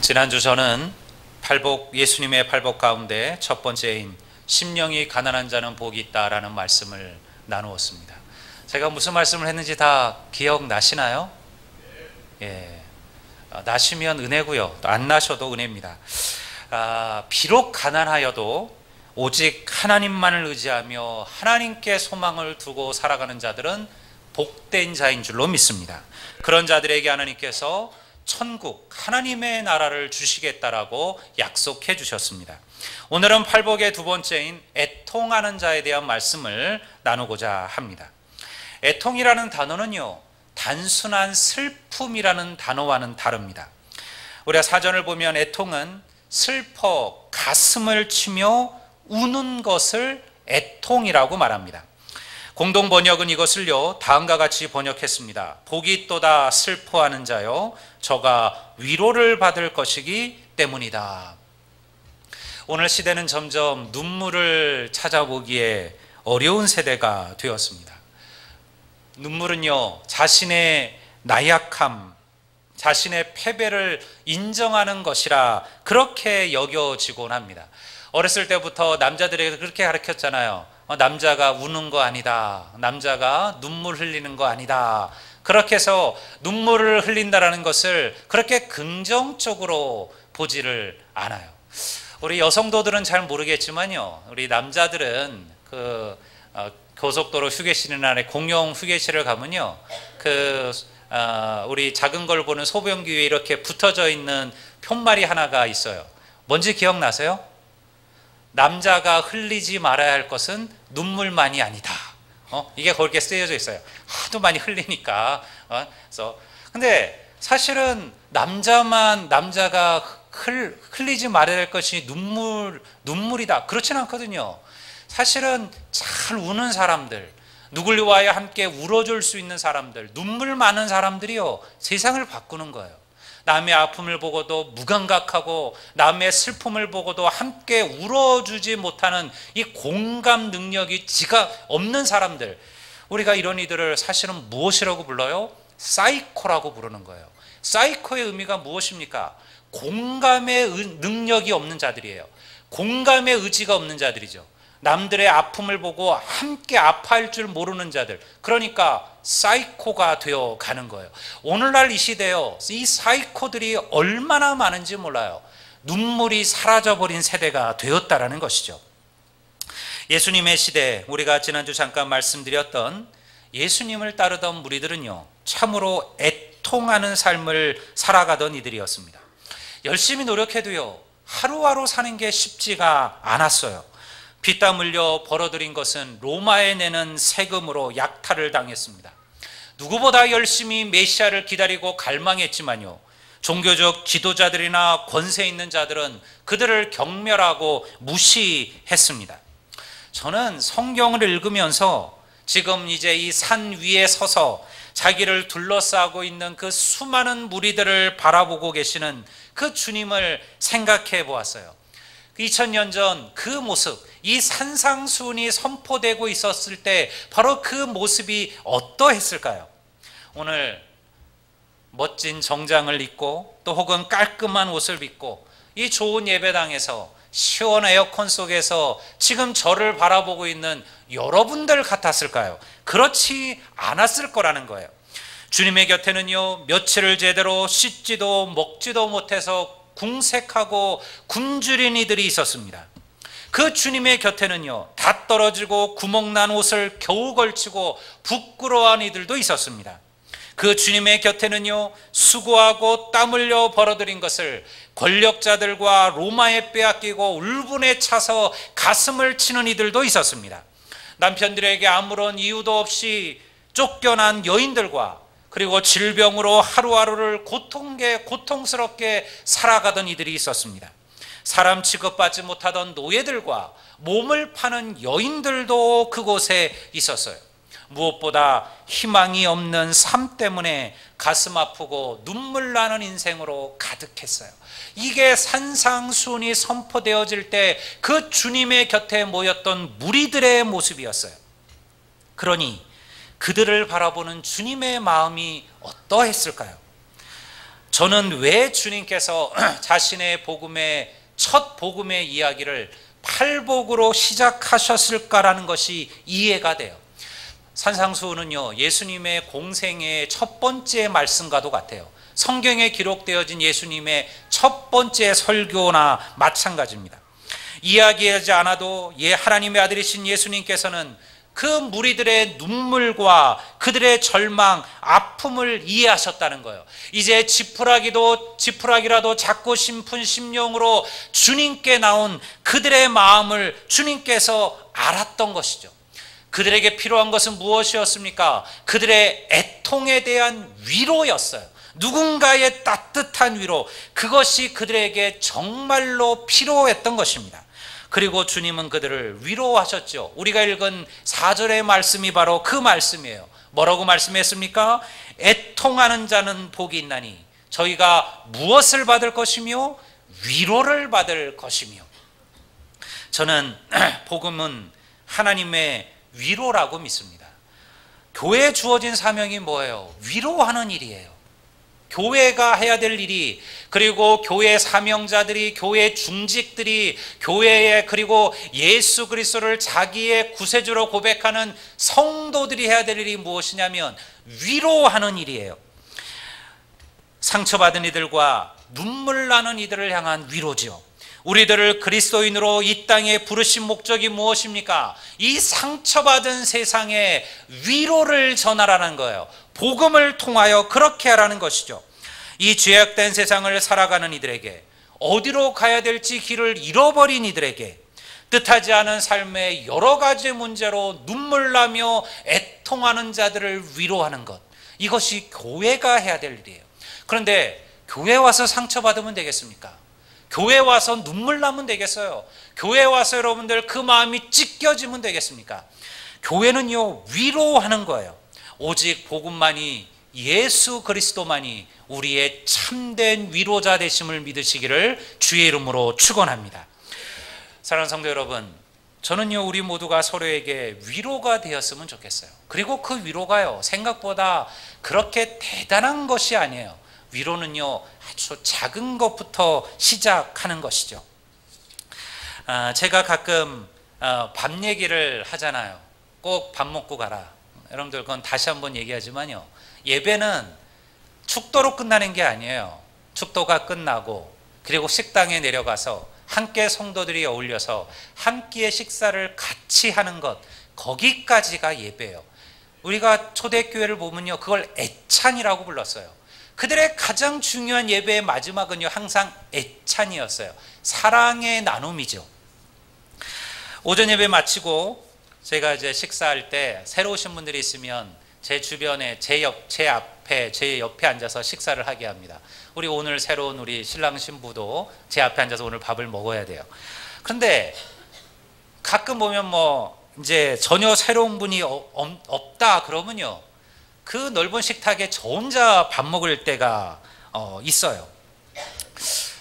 지난주 저는 예수님의 팔복 가운데 첫 번째인 심령이 가난한 자는 복이 있다라는 말씀을 나누었습니다. 제가 무슨 말씀을 했는지 다 기억나시나요? 예, 나시면 은혜고요. 안 나셔도 은혜입니다. 비록 가난하여도 오직 하나님만을 의지하며 하나님께 소망을 두고 살아가는 자들은 복된 자인 줄로 믿습니다. 그런 자들에게 하나님께서 천국, 하나님의 나라를 주시겠다라고 약속해 주셨습니다. 오늘은 팔복의 두 번째인 애통하는 자에 대한 말씀을 나누고자 합니다. 애통이라는 단어는요, 단순한 슬픔이라는 단어와는 다릅니다. 우리가 사전을 보면 애통은 슬퍼 가슴을 치며 우는 것을 애통이라고 말합니다. 공동 번역은 이것을요, 다음과 같이 번역했습니다. 복이 있도다 슬퍼하는 자요, 저가 위로를 받을 것이기 때문이다. 오늘 시대는 점점 눈물을 찾아보기에 어려운 세대가 되었습니다. 눈물은요, 자신의 나약함, 자신의 패배를 인정하는 것이라 그렇게 여겨지곤 합니다. 어렸을 때부터 남자들에게 그렇게 가르쳤잖아요. 남자가 우는 거 아니다. 남자가 눈물 흘리는 거 아니다. 그렇게 해서 눈물을 흘린다라는 것을 그렇게 긍정적으로 보지를 않아요. 우리 여성도들은 잘 모르겠지만요, 우리 남자들은 고속도로 휴게실이나 날에 공용 휴게실을 가면요, 우리 작은 걸 보는 소변기 위에 이렇게 붙어져 있는 푯말이 하나가 있어요. 뭔지 기억나세요? 남자가 흘리지 말아야 할 것은 눈물만이 아니다. 이게 그렇게 쓰여져 있어요. 하도 많이 흘리니까. 근데 사실은 남자가 흘리지 말아야 할 것이 눈물이다. 그렇지는 않거든요. 사실은 잘 우는 사람들, 누굴 위하여 함께 울어줄 수 있는 사람들, 눈물 많은 사람들이요, 세상을 바꾸는 거예요. 남의 아픔을 보고도 무감각하고 남의 슬픔을 보고도 함께 울어주지 못하는 이 공감 능력이 지가 없는 사람들, 우리가 이런 이들을 사실은 무엇이라고 불러요? 사이코라고 부르는 거예요. 사이코의 의미가 무엇입니까? 공감의 능력이 없는 자들이에요. 공감의 의지가 없는 자들이죠. 남들의 아픔을 보고 함께 아파할 줄 모르는 자들, 그러니까 사이코가 되어 가는 거예요. 오늘날 이 시대요, 이 사이코들이 얼마나 많은지 몰라요. 눈물이 사라져버린 세대가 되었다라는 것이죠. 예수님의 시대, 우리가 지난주 잠깐 말씀드렸던 예수님을 따르던 무리들은요, 참으로 애통하는 삶을 살아가던 이들이었습니다. 열심히 노력해도요, 하루하루 사는 게 쉽지가 않았어요. 피땀 흘려 벌어들인 것은 로마에 내는 세금으로 약탈을 당했습니다. 누구보다 열심히 메시아를 기다리고 갈망했지만요, 종교적 지도자들이나 권세 있는 자들은 그들을 경멸하고 무시했습니다. 저는 성경을 읽으면서 지금 이제 이 산 위에 서서 자기를 둘러싸고 있는 그 수많은 무리들을 바라보고 계시는 그 주님을 생각해 보았어요. 2000년 전 그 모습, 이 산상수훈이 선포되고 있었을 때 바로 그 모습이 어떠했을까요? 오늘 멋진 정장을 입고 또 혹은 깔끔한 옷을 입고 이 좋은 예배당에서 시원한 에어컨 속에서 지금 저를 바라보고 있는 여러분들 같았을까요? 그렇지 않았을 거라는 거예요. 주님의 곁에는요, 며칠을 제대로 씻지도 먹지도 못해서 궁색하고 굶주린 이들이 있었습니다. 그 주님의 곁에는요, 다 떨어지고 구멍난 옷을 겨우 걸치고 부끄러워한 이들도 있었습니다. 그 주님의 곁에는요, 수고하고 땀 흘려 벌어들인 것을 권력자들과 로마에 빼앗기고 울분에 차서 가슴을 치는 이들도 있었습니다. 남편들에게 아무런 이유도 없이 쫓겨난 여인들과 그리고 질병으로 하루하루를 고통스럽게 살아가던 이들이 있었습니다. 사람 취급받지 못하던 노예들과 몸을 파는 여인들도 그곳에 있었어요. 무엇보다 희망이 없는 삶 때문에 가슴 아프고 눈물 나는 인생으로 가득했어요. 이게 산상수훈이 선포되어질 때 그 주님의 곁에 모였던 무리들의 모습이었어요. 그러니 그들을 바라보는 주님의 마음이 어떠했을까요? 저는 왜 주님께서 자신의 복음의 첫 복음의 이야기를 팔복으로 시작하셨을까라는 것이 이해가 돼요. 산상수훈은요, 예수님의 공생의 첫 번째 말씀과도 같아요. 성경에 기록되어진 예수님의 첫 번째 설교나 마찬가지입니다. 이야기하지 않아도 하나님의 아들이신 예수님께서는 그 무리들의 눈물과 그들의 절망, 아픔을 이해하셨다는 거예요. 이제 지푸라기라도 작고 심픈 심령으로 주님께 나온 그들의 마음을 주님께서 알았던 것이죠. 그들에게 필요한 것은 무엇이었습니까? 그들의 애통에 대한 위로였어요. 누군가의 따뜻한 위로, 그것이 그들에게 정말로 필요했던 것입니다. 그리고 주님은 그들을 위로하셨죠. 우리가 읽은 4절의 말씀이 바로 그 말씀이에요. 뭐라고 말씀했습니까? 애통하는 자는 복이 있나니 저희가 무엇을 받을 것이며 위로를 받을 것이며. 저는 복음은 하나님의 위로라고 믿습니다. 교회에 주어진 사명이 뭐예요? 위로하는 일이에요. 교회가 해야 될 일이, 그리고 교회 사명자들이, 교회 중직들이, 교회에, 그리고 예수 그리스도를 자기의 구세주로 고백하는 성도들이 해야 될 일이 무엇이냐면 위로하는 일이에요. 상처받은 이들과 눈물 나는 이들을 향한 위로죠. 우리들을 그리스도인으로 이 땅에 부르신 목적이 무엇입니까? 이 상처받은 세상에 위로를 전하라는 거예요. 복음을 통하여 그렇게 하라는 것이죠. 이 죄악된 세상을 살아가는 이들에게, 어디로 가야 될지 길을 잃어버린 이들에게, 뜻하지 않은 삶의 여러 가지 문제로 눈물 나며 애통하는 자들을 위로하는 것, 이것이 교회가 해야 될 일이에요. 그런데 교회 와서 상처받으면 되겠습니까? 교회 와서 눈물 나면 되겠어요? 교회 와서 여러분들 그 마음이 찢겨지면 되겠습니까? 교회는요, 위로하는 거예요. 오직 복음만이, 예수 그리스도만이 우리의 참된 위로자 되심을 믿으시기를 주의 이름으로 축원합니다. 사랑하는 성도 여러분, 저는요, 우리 모두가 서로에게 위로가 되었으면 좋겠어요. 그리고 그 위로가요, 생각보다 그렇게 대단한 것이 아니에요. 위로는요, 아주 작은 것부터 시작하는 것이죠. 제가 가끔 밥 얘기를 하잖아요. 꼭 밥 먹고 가라. 여러분들 그건 다시 한번 얘기하지만요, 예배는 축도로 끝나는 게 아니에요. 축도가 끝나고 그리고 식당에 내려가서 함께 성도들이 어울려서 한 끼의 식사를 같이 하는 것, 거기까지가 예배예요. 우리가 초대교회를 보면요, 그걸 애찬이라고 불렀어요. 그들의 가장 중요한 예배의 마지막은요, 항상 애찬이었어요. 사랑의 나눔이죠. 오전 예배 마치고 제가 이제 식사할 때 새로 오신 분들이 있으면 제 주변에 제 옆에 앉아서 식사를 하게 합니다. 우리 오늘 새로운 우리 신랑 신부도 제 앞에 앉아서 오늘 밥을 먹어야 돼요. 그런데 가끔 보면 뭐 이제 전혀 새로운 분이 없다 그러면요, 그 넓은 식탁에 저 혼자 밥 먹을 때가 있어요.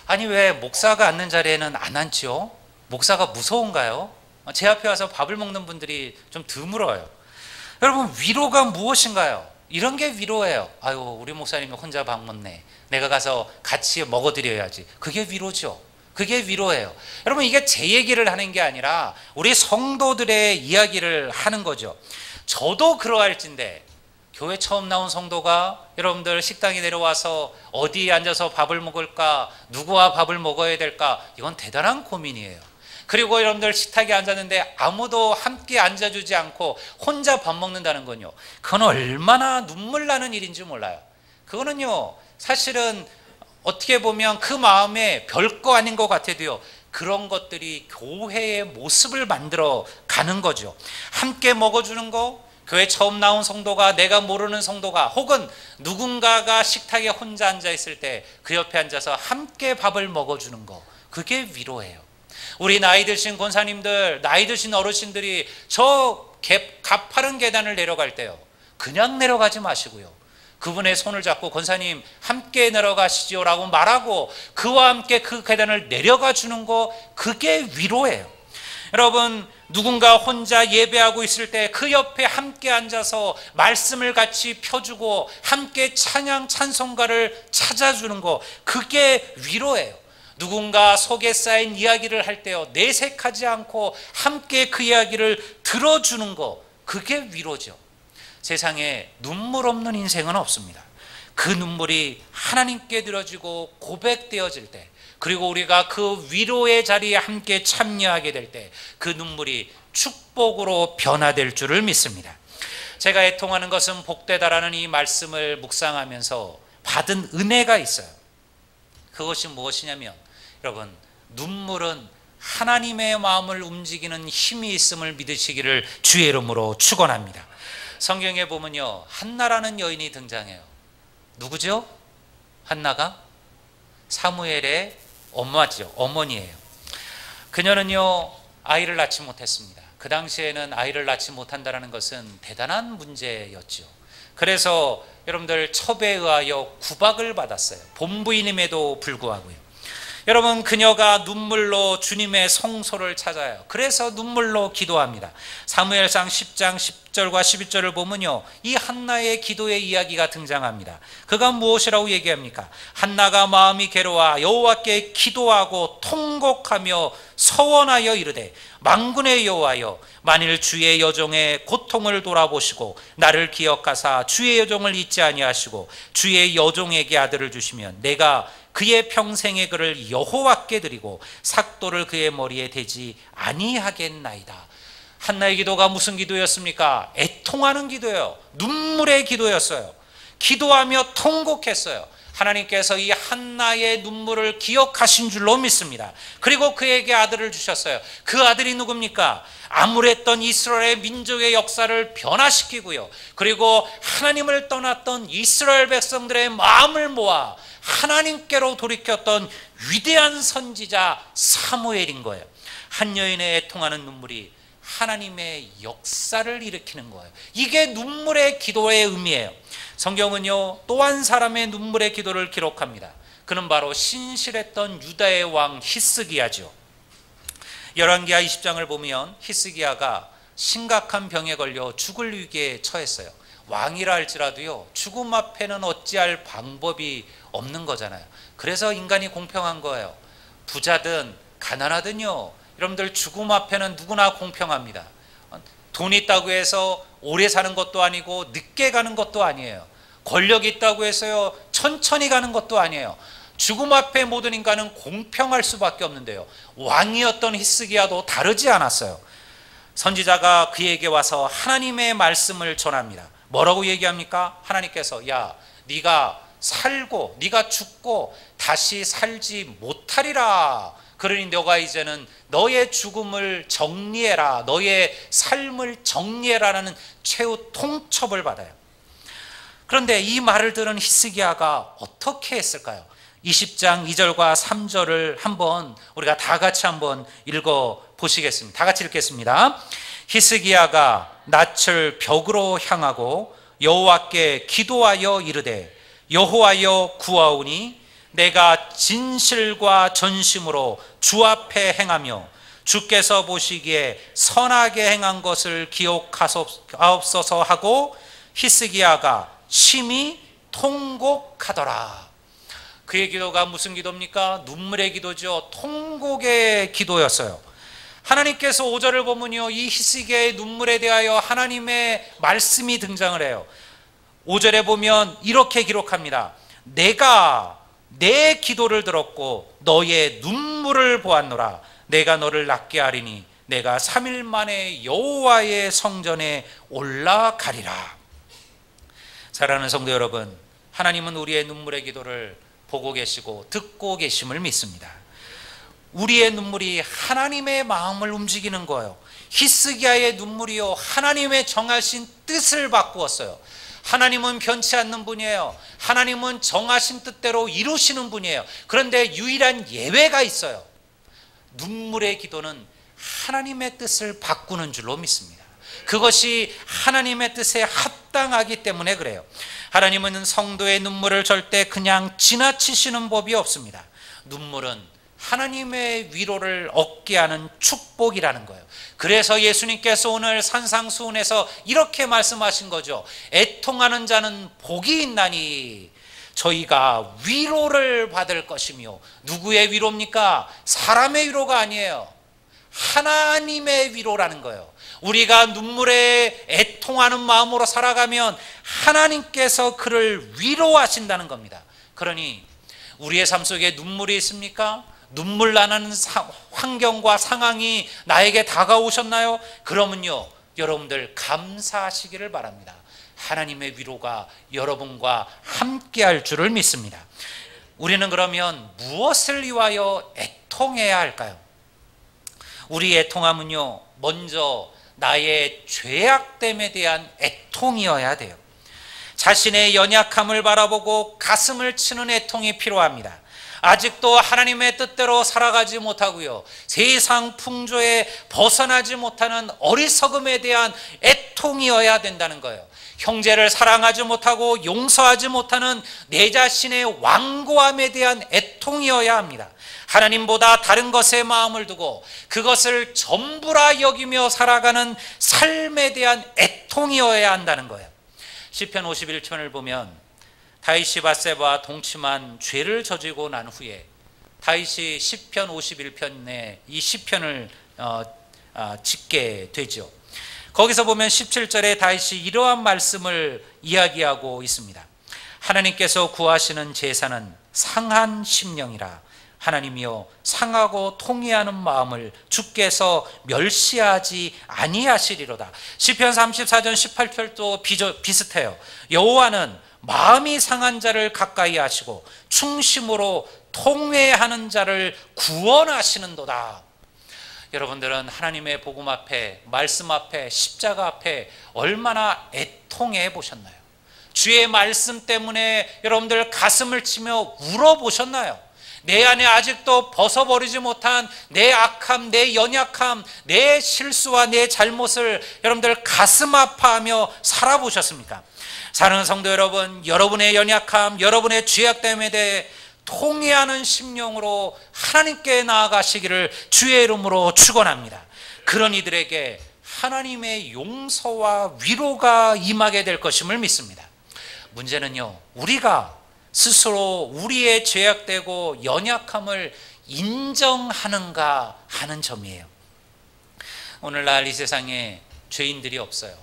아니, 왜 목사가 앉는 자리에는 안 앉죠? 목사가 무서운가요? 제 앞에 와서 밥을 먹는 분들이 좀 드물어요. 여러분, 위로가 무엇인가요? 이런 게 위로예요. 아유, 우리 목사님이 혼자 밥 먹네, 내가 가서 같이 먹어드려야지. 그게 위로죠. 그게 위로예요. 여러분, 이게 제 얘기를 하는 게 아니라 우리 성도들의 이야기를 하는 거죠. 저도 그러할진데, 교회 처음 나온 성도가 여러분들 식당에 내려와서 어디에 앉아서 밥을 먹을까, 누구와 밥을 먹어야 될까, 이건 대단한 고민이에요. 그리고 여러분들 식탁에 앉았는데 아무도 함께 앉아주지 않고 혼자 밥 먹는다는 건요, 그건 얼마나 눈물 나는 일인지 몰라요. 그거는요, 사실은 어떻게 보면 그 마음에 별거 아닌 것 같아도요, 그런 것들이 교회의 모습을 만들어 가는 거죠. 함께 먹어주는 거, 교회 처음 나온 성도가, 내가 모르는 성도가, 혹은 누군가가 식탁에 혼자 앉아 있을 때 그 옆에 앉아서 함께 밥을 먹어주는 거, 그게 위로예요. 우리 나이 드신 권사님들, 나이 드신 어르신들이 저 가파른 계단을 내려갈 때요, 그냥 내려가지 마시고요, 그분의 손을 잡고 권사님 함께 내려가시죠 라고 말하고 그와 함께 그 계단을 내려가 주는 거, 그게 위로예요. 여러분, 누군가 혼자 예배하고 있을 때 그 옆에 함께 앉아서 말씀을 같이 펴주고 함께 찬양 찬송가를 찾아주는 거, 그게 위로예요. 누군가 속에 쌓인 이야기를 할 때요, 내색하지 않고 함께 그 이야기를 들어주는 거, 그게 위로죠. 세상에 눈물 없는 인생은 없습니다. 그 눈물이 하나님께 드려지고 고백되어질 때, 그리고 우리가 그 위로의 자리에 함께 참여하게 될 때 그 눈물이 축복으로 변화될 줄을 믿습니다. 제가 애통하는 것은 복되다라는 이 말씀을 묵상하면서 받은 은혜가 있어요. 그것이 무엇이냐면, 여러분, 눈물은 하나님의 마음을 움직이는 힘이 있음을 믿으시기를 주의 이름으로 축원합니다. 성경에 보면요, 한나라는 여인이 등장해요. 누구죠? 한나가 사무엘의 엄마죠. 어머니예요. 그녀는요, 아이를 낳지 못했습니다. 그 당시에는 아이를 낳지 못한다는 것은 대단한 문제였죠. 그래서 여러분들 첩에 의하여 구박을 받았어요. 본부인임에도 불구하고요. 여러분, 그녀가 눈물로 주님의 성소를 찾아요. 그래서 눈물로 기도합니다. 사무엘상 10장 10절과 11절을 보면요, 이 한나의 기도의 이야기가 등장합니다. 그가 무엇이라고 얘기합니까? 한나가 마음이 괴로워 여호와께 기도하고 통곡하며 서원하여 이르되, 만군의 여호와여, 만일 주의 여종의 고통을 돌아보시고 나를 기억하사 주의 여종을 잊지 아니하시고 주의 여종에게 아들을 주시면 내가 그의 평생의 그를 여호와께 드리고 삭도를 그의 머리에 대지 아니하겠나이다. 한나의 기도가 무슨 기도였습니까? 애통하는 기도예요. 눈물의 기도였어요. 기도하며 통곡했어요. 하나님께서 이 한나의 눈물을 기억하신 줄로 믿습니다. 그리고 그에게 아들을 주셨어요. 그 아들이 누굽니까? 암울했던 이스라엘 민족의 역사를 변화시키고요, 그리고 하나님을 떠났던 이스라엘 백성들의 마음을 모아 하나님께로 돌이켰던 위대한 선지자 사무엘인 거예요. 한 여인의 애통하는 눈물이 하나님의 역사를 일으키는 거예요. 이게 눈물의 기도의 의미예요. 성경은요, 또 한 사람의 눈물의 기도를 기록합니다. 그는 바로 신실했던 유다의 왕 히스기야죠. 열왕기하 20장을 보면 히스기야가 심각한 병에 걸려 죽을 위기에 처했어요. 왕이라 할지라도요, 죽음 앞에는 어찌할 방법이 없는 거잖아요. 그래서 인간이 공평한 거예요. 부자든 가난하든요, 여러분들 죽음 앞에는 누구나 공평합니다. 돈 있다고 해서 오래 사는 것도 아니고 늦게 가는 것도 아니에요. 권력이 있다고 해서요, 천천히 가는 것도 아니에요. 죽음 앞에 모든 인간은 공평할 수밖에 없는데요, 왕이었던 히스기야도 다르지 않았어요. 선지자가 그에게 와서 하나님의 말씀을 전합니다. 뭐라고 얘기합니까? 하나님께서, 야, 네가 살고 네가 죽고 다시 살지 못하리라. 그러니 너가 이제는 너의 죽음을 정리해라, 너의 삶을 정리해라는 최후 통첩을 받아요. 그런데 이 말을 들은 히스기야가 어떻게 했을까요? 20장 2절과 3절을 한번 우리가 다 같이 한번 읽어 보시겠습니다. 다 같이 읽겠습니다. 히스기야가 낯을 벽으로 향하고 여호와께 기도하여 이르되, 여호와여 구하오니 내가 진실과 전심으로 주 앞에 행하며 주께서 보시기에 선하게 행한 것을 기억하옵소서 하고 히스기야가 심히 통곡하더라. 그의 기도가 무슨 기도입니까? 눈물의 기도죠. 통곡의 기도였어요. 하나님께서 5절을 보면요, 이 히스기야의 눈물에 대하여 하나님의 말씀이 등장을 해요. 5절에 보면 이렇게 기록합니다. 내가 내 기도를 들었고 너의 눈물을 보았노라. 내가 너를 낫게 하리니 내가 3일 만에 여호와의 성전에 올라가리라. 사랑하는 성도 여러분, 하나님은 우리의 눈물의 기도를 보고 계시고 듣고 계심을 믿습니다. 우리의 눈물이 하나님의 마음을 움직이는 거예요. 히스기야의 눈물이요, 하나님의 정하신 뜻을 바꾸었어요. 하나님은 변치 않는 분이에요. 하나님은 정하신 뜻대로 이루시는 분이에요. 그런데 유일한 예외가 있어요. 눈물의 기도는 하나님의 뜻을 바꾸는 줄로 믿습니다. 그것이 하나님의 뜻에 합당하기 때문에 그래요. 하나님은 성도의 눈물을 절대 그냥 지나치시는 법이 없습니다. 눈물은 하나님의 위로를 얻게 하는 축복이라는 거예요. 그래서 예수님께서 오늘 산상수훈에서 이렇게 말씀하신 거죠. 애통하는 자는 복이 있나니 저희가 위로를 받을 것이며. 누구의 위로입니까? 사람의 위로가 아니에요. 하나님의 위로라는 거예요. 우리가 눈물에 애통하는 마음으로 살아가면 하나님께서 그를 위로하신다는 겁니다. 그러니 우리의 삶 속에 눈물이 있습니까? 눈물 나는 환경과 상황이 나에게 다가오셨나요? 그러면요, 여러분들 감사하시기를 바랍니다. 하나님의 위로가 여러분과 함께할 줄을 믿습니다. 우리는 그러면 무엇을 위하여 애통해야 할까요? 우리 애통함은요, 먼저 나의 죄악됨에 대한 애통이어야 돼요. 자신의 연약함을 바라보고 가슴을 치는 애통이 필요합니다. 아직도 하나님의 뜻대로 살아가지 못하고요, 세상 풍조에 벗어나지 못하는 어리석음에 대한 애통이어야 된다는 거예요. 형제를 사랑하지 못하고 용서하지 못하는 내 자신의 완고함에 대한 애통이어야 합니다. 하나님보다 다른 것에 마음을 두고 그것을 전부라 여기며 살아가는 삶에 대한 애통이어야 한다는 거예요. 시편 51편을 보면 다윗이 밧세바와 동침한 죄를 저지르고 난 후에 다윗이 시편 51편에 이 시편을 짓게 되죠. 거기서 보면 17절에 다윗이 이러한 말씀을 이야기하고 있습니다. 하나님께서 구하시는 제사는 상한 심령이라. 하나님이여, 상하고 통회하는 마음을 주께서 멸시하지 아니하시리로다. 시편 34전 18절도 비슷해요. 여호와는 마음이 상한 자를 가까이 하시고 충심으로 통회하는 자를 구원하시는도다. 여러분들은 하나님의 복음 앞에, 말씀 앞에, 십자가 앞에 얼마나 애통해 보셨나요? 주의 말씀 때문에 여러분들 가슴을 치며 울어보셨나요? 내 안에 아직도 벗어버리지 못한 내 악함, 내 연약함, 내 실수와 내 잘못을 여러분들 가슴 아파하며 살아보셨습니까? 사랑하는 성도 여러분, 여러분의 연약함, 여러분의 죄악됨에 대해 통회하는 심령으로 하나님께 나아가시기를 주의 이름으로 축원합니다. 그런 이들에게 하나님의 용서와 위로가 임하게 될 것임을 믿습니다. 문제는요, 우리가 스스로 우리의 죄악되고 연약함을 인정하는가 하는 점이에요. 오늘날 이 세상에 죄인들이 없어요.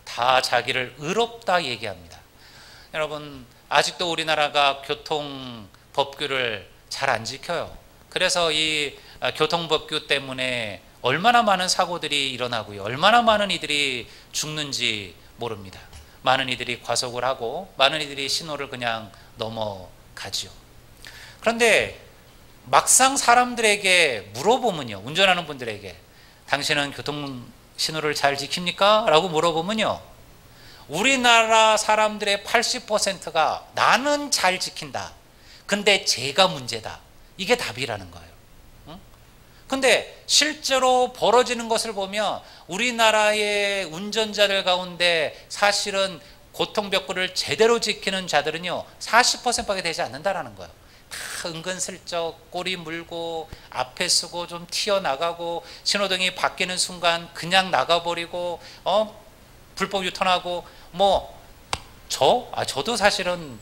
다 자기를 의롭다 얘기합니다. 여러분, 아직도 우리나라가 교통법규를 잘 안 지켜요. 그래서 이 교통법규 때문에 얼마나 많은 사고들이 일어나고요, 얼마나 많은 이들이 죽는지 모릅니다. 많은 이들이 과속을 하고 많은 이들이 신호를 그냥 넘어가죠. 그런데 막상 사람들에게 물어보면요, 운전하는 분들에게 당신은 교통 신호를 잘 지킵니까? 라고 물어보면요, 우리나라 사람들의 80%가 나는 잘 지킨다, 근데 제가 문제다, 이게 답이라는 거예요. 근데 실제로 벌어지는 것을 보면 우리나라의 운전자들 가운데 사실은 교통법규를 제대로 지키는 자들은요 40%밖에 되지 않는다라는 거예요. 다 은근슬쩍 꼬리 물고 앞에 쓰고 좀 튀어나가고 신호등이 바뀌는 순간 그냥 나가버리고 불법 유턴하고 저도 사실은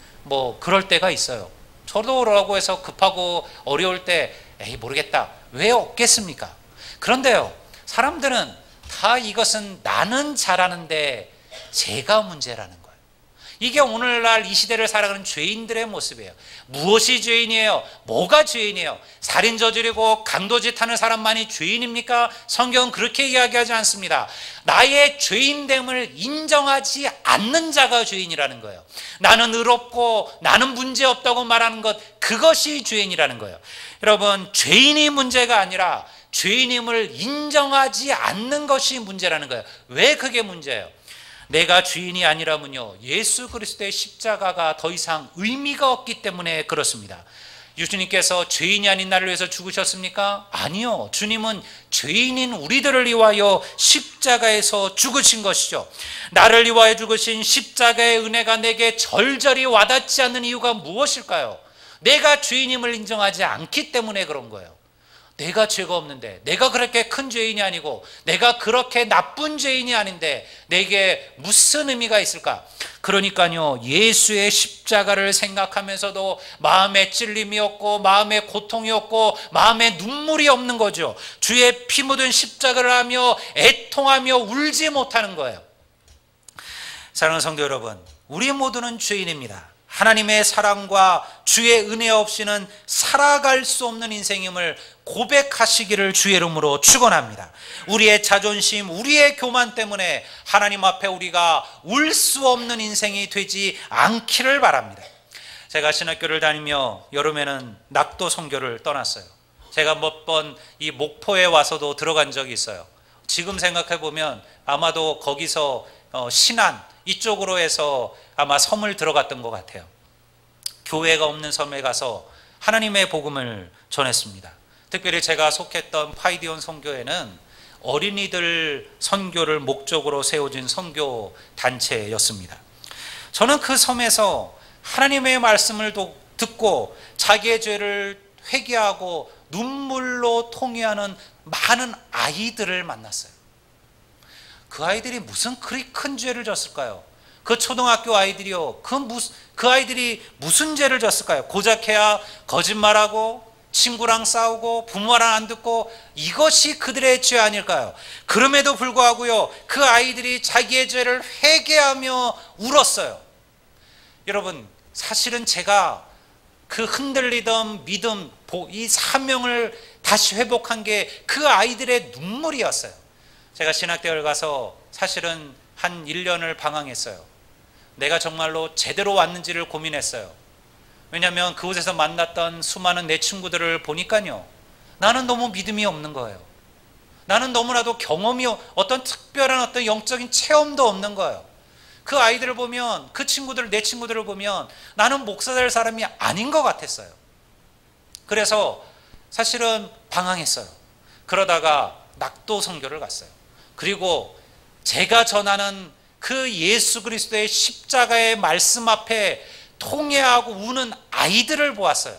그럴 때가 있어요. 저도 그러라고 해서 급하고 어려울 때 에이 모르겠다, 왜 없겠습니까? 그런데요, 사람들은 다 이것은 나는 잘하는데 제가 문제라는 거예요. 이게 오늘날 이 시대를 살아가는 죄인들의 모습이에요. 무엇이 죄인이에요? 뭐가 죄인이에요? 살인 저지르고 강도짓 하는 사람만이 죄인입니까? 성경은 그렇게 이야기하지 않습니다. 나의 죄인됨을 인정하지 않는 자가 죄인이라는 거예요. 나는 의롭고 나는 문제없다고 말하는 것, 그것이 죄인이라는 거예요. 여러분, 죄인이 문제가 아니라 죄인임을 인정하지 않는 것이 문제라는 거예요. 왜 그게 문제예요? 내가 주인이 아니라면요, 예수 그리스도의 십자가가 더 이상 의미가 없기 때문에 그렇습니다. 예수님께서 죄인이 아닌 나를 위해서 죽으셨습니까? 아니요. 주님은 죄인인 우리들을 위하여 십자가에서 죽으신 것이죠. 나를 위하여 죽으신 십자가의 은혜가 내게 절절히 와닿지 않는 이유가 무엇일까요? 내가 죄인임을 인정하지 않기 때문에 그런 거예요. 내가 죄가 없는데, 내가 그렇게 큰 죄인이 아니고, 내가 그렇게 나쁜 죄인이 아닌데 내게 무슨 의미가 있을까? 그러니까요, 예수의 십자가를 생각하면서도 마음에 찔림이 없고, 마음에 고통이 없고, 마음에 눈물이 없는 거죠. 주의 피 묻은 십자가를 하며 애통하며 울지 못하는 거예요. 사랑하는 성도 여러분, 우리 모두는 죄인입니다. 하나님의 사랑과 주의 은혜 없이는 살아갈 수 없는 인생임을 고백하시기를 주의 이름으로 축원합니다. 우리의 자존심, 우리의 교만 때문에 하나님 앞에 우리가 울 수 없는 인생이 되지 않기를 바랍니다. 제가 신학교를 다니며 여름에는 낙도 선교를 떠났어요. 제가 몇 번 이 목포에 와서도 들어간 적이 있어요. 지금 생각해 보면 아마도 거기서 신안 이쪽으로 해서 아마 섬을 들어갔던 것 같아요. 교회가 없는 섬에 가서 하나님의 복음을 전했습니다. 특별히 제가 속했던 파이디온 선교회는 어린이들 선교를 목적으로 세워진 선교 단체였습니다. 저는 그 섬에서 하나님의 말씀을 듣고 자기의 죄를 회개하고 눈물로 통회하는 많은 아이들을 만났어요. 그 아이들이 무슨 그리 큰 죄를 졌을까요? 그 초등학교 아이들이요, 그 아이들이 무슨 죄를 졌을까요? 고작해야 거짓말하고 친구랑 싸우고 부모랑 안 듣고, 이것이 그들의 죄 아닐까요? 그럼에도 불구하고요, 그 아이들이 자기의 죄를 회개하며 울었어요. 여러분, 사실은 제가 그 흔들리던 믿음, 이 사명을 다시 회복한 게 그 아이들의 눈물이었어요. 제가 신학대를 가서 사실은 한 1년을 방황했어요. 내가 정말로 제대로 왔는지를 고민했어요. 왜냐하면 그곳에서 만났던 수많은 내 친구들을 보니까요, 나는 너무 믿음이 없는 거예요. 나는 너무나도 경험이, 어떤 특별한 어떤 영적인 체험도 없는 거예요. 그 아이들을 보면, 그 친구들, 내 친구들을 보면 나는 목사 될 사람이 아닌 것 같았어요. 그래서 사실은 방황했어요. 그러다가 낙도 선교를 갔어요. 그리고 제가 전하는 그 예수 그리스도의 십자가의 말씀 앞에 통회하고 우는 아이들을 보았어요.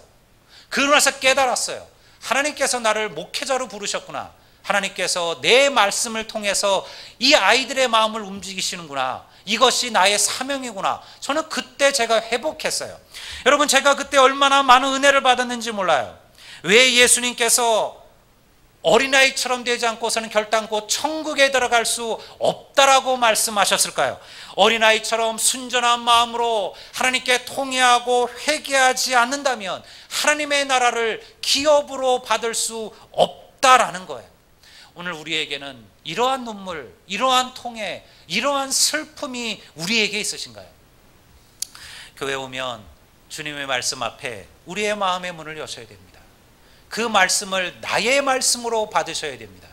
그러고 나서 깨달았어요. 하나님께서 나를 목회자로 부르셨구나. 하나님께서 내 말씀을 통해서 이 아이들의 마음을 움직이시는구나. 이것이 나의 사명이구나. 저는 그때 제가 회복했어요. 여러분, 제가 그때 얼마나 많은 은혜를 받았는지 몰라요. 왜 예수님께서 어린아이처럼 되지 않고서는 결단코 천국에 들어갈 수 없다라고 말씀하셨을까요? 어린아이처럼 순전한 마음으로 하나님께 통회하고 회개하지 않는다면 하나님의 나라를 기업으로 받을 수 없다라는 거예요. 오늘 우리에게는 이러한 눈물, 이러한 통회, 이러한 슬픔이 우리에게 있으신가요? 교회 오면 주님의 말씀 앞에 우리의 마음의 문을 여셔야 됩니다. 그 말씀을 나의 말씀으로 받으셔야 됩니다.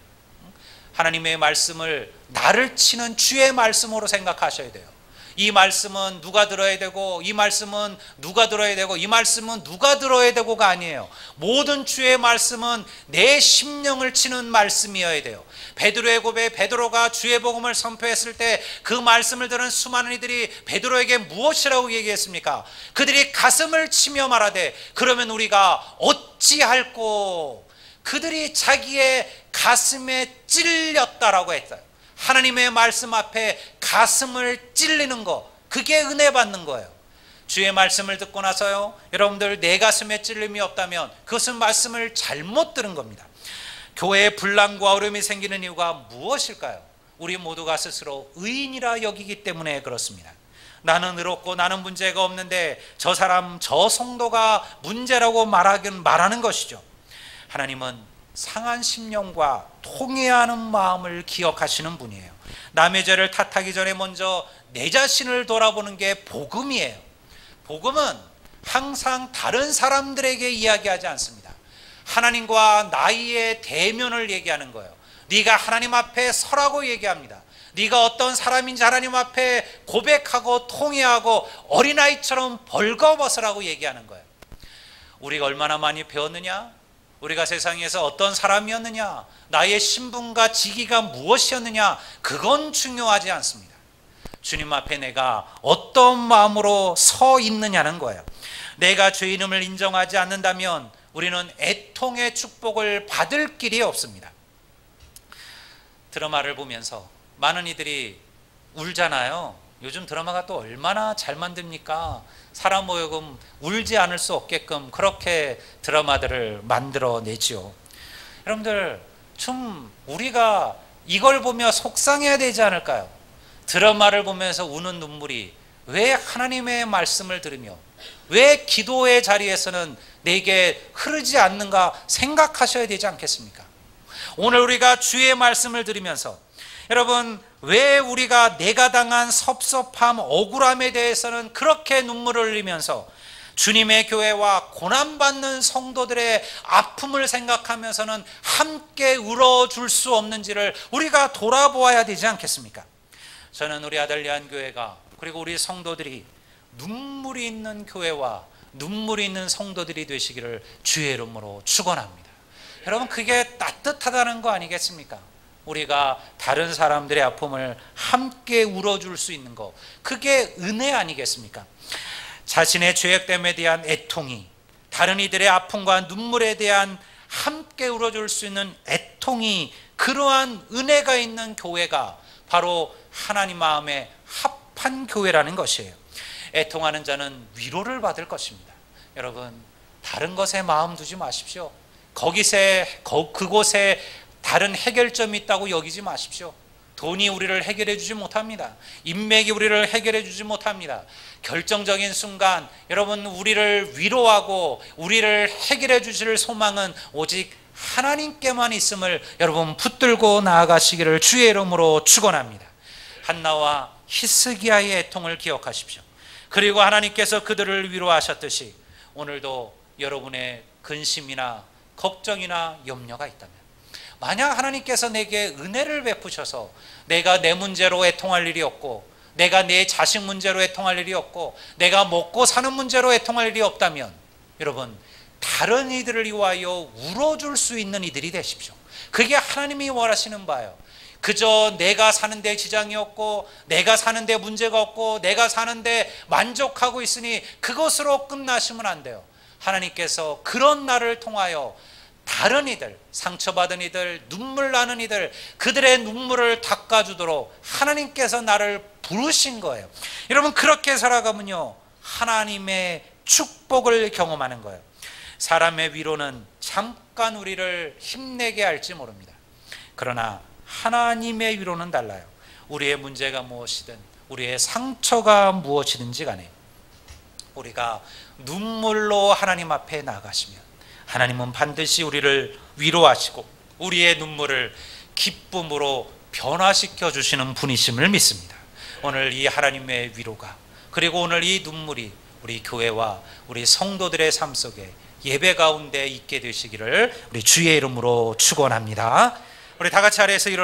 하나님의 말씀을 나를 치는 주의 말씀으로 생각하셔야 돼요. 이 말씀은 누가 들어야 되고, 이 말씀은 누가 들어야 되고, 이 말씀은 누가 들어야 되고가 아니에요. 모든 주의 말씀은 내 심령을 치는 말씀이어야 돼요. 베드로의 고백, 베드로가 주의 복음을 선포했을 때 그 말씀을 들은 수많은 이들이 베드로에게 무엇이라고 얘기했습니까? 그들이 가슴을 치며 말하되, 그러면 우리가 어찌할꼬? 그들이 자기의 가슴에 찔렸다라고 했어요. 하나님의 말씀 앞에 가슴을 찔리는 거, 그게 은혜 받는 거예요. 주의 말씀을 듣고 나서요, 여러분들 내 가슴에 찔림이 없다면 그것은 말씀을 잘못 들은 겁니다. 교회에 분란과 어려움이 생기는 이유가 무엇일까요? 우리 모두가 스스로 의인이라 여기기 때문에 그렇습니다. 나는 의롭고 나는 문제가 없는데 저 사람, 저 성도가 문제라고 말하는 것이죠. 하나님은 상한 심령과 통회하는 마음을 기억하시는 분이에요. 남의 죄를 탓하기 전에 먼저 내 자신을 돌아보는 게 복음이에요. 복음은 항상 다른 사람들에게 이야기하지 않습니다. 하나님과 나의 대면을 얘기하는 거예요. 네가 하나님 앞에 서라고 얘기합니다. 네가 어떤 사람인지 하나님 앞에 고백하고 통회하고 어린아이처럼 벌거벗으라고 얘기하는 거예요. 우리가 얼마나 많이 배웠느냐? 우리가 세상에서 어떤 사람이었느냐, 나의 신분과 직위가 무엇이었느냐, 그건 중요하지 않습니다. 주님 앞에 내가 어떤 마음으로 서 있느냐는 거예요. 내가 죄인임을 인정하지 않는다면 우리는 애통의 축복을 받을 길이 없습니다. 드라마를 보면서 많은 이들이 울잖아요. 요즘 드라마가 또 얼마나 잘 만듭니까? 사람 모욕은 울지 않을 수 없게끔 그렇게 드라마들을 만들어내지요. 여러분들 좀 우리가 이걸 보며 속상해야 되지 않을까요? 드라마를 보면서 우는 눈물이 왜 하나님의 말씀을 들으며 왜 기도의 자리에서는 내게 흐르지 않는가 생각하셔야 되지 않겠습니까? 오늘 우리가 주의 말씀을 들으면서 여러분 왜 우리가 내가 당한 섭섭함, 억울함에 대해서는 그렇게 눈물을 흘리면서 주님의 교회와 고난받는 성도들의 아픔을 생각하면서는 함께 울어줄 수 없는지를 우리가 돌아보아야 되지 않겠습니까? 저는 우리 아들리안 교회가 그리고 우리 성도들이 눈물이 있는 교회와 눈물이 있는 성도들이 되시기를 주의 이름으로 축원합니다. 여러분 그게 따뜻하다는 거 아니겠습니까? 우리가 다른 사람들의 아픔을 함께 울어줄 수 있는 거, 그게 은혜 아니겠습니까? 자신의 죄악됨에 대한 애통이, 다른 이들의 아픔과 눈물에 대한 함께 울어줄 수 있는 애통이, 그러한 은혜가 있는 교회가 바로 하나님 마음에 합한 교회라는 것이에요. 애통하는 자는 위로를 받을 것입니다. 여러분 다른 것에 마음 두지 마십시오. 그곳에 다른 해결점이 있다고 여기지 마십시오. 돈이 우리를 해결해 주지 못합니다. 인맥이 우리를 해결해 주지 못합니다. 결정적인 순간 여러분 우리를 위로하고 우리를 해결해 주실 소망은 오직 하나님께만 있음을 여러분 붙들고 나아가시기를 주의 이름으로 축원합니다. 한나와 히스기야의 애통을 기억하십시오. 그리고 하나님께서 그들을 위로하셨듯이 오늘도 여러분의 근심이나 걱정이나 염려가 있다면, 만약 하나님께서 내게 은혜를 베푸셔서 내가 내 문제로 애통할 일이 없고, 내가 내 자식 문제로 애통할 일이 없고, 내가 먹고 사는 문제로 애통할 일이 없다면 여러분 다른 이들을 위하여 울어줄 수 있는 이들이 되십시오. 그게 하나님이 원하시는 바예요. 그저 내가 사는데 지장이 없고, 내가 사는데 문제가 없고, 내가 사는데 만족하고 있으니 그것으로 끝나시면 안 돼요. 하나님께서 그런 나를 통하여 다른 이들, 상처받은 이들, 눈물 나는 이들, 그들의 눈물을 닦아주도록 하나님께서 나를 부르신 거예요. 여러분 그렇게 살아가면요 하나님의 축복을 경험하는 거예요. 사람의 위로는 잠깐 우리를 힘내게 할지 모릅니다. 그러나 하나님의 위로는 달라요. 우리의 문제가 무엇이든 우리의 상처가 무엇이든지 간에 우리가 눈물로 하나님 앞에 나가시면 하나님은 반드시 우리를 위로하시고 우리의 눈물을 기쁨으로 변화시켜 주시는 분이심을 믿습니다. 오늘 이 하나님의 위로가, 그리고 오늘 이 눈물이 우리 교회와 우리 성도들의 삶 속에 예배 가운데 있게 되시기를 우리 주의 이름으로 축원합니다. 우리 다 같이 아래에서 일어나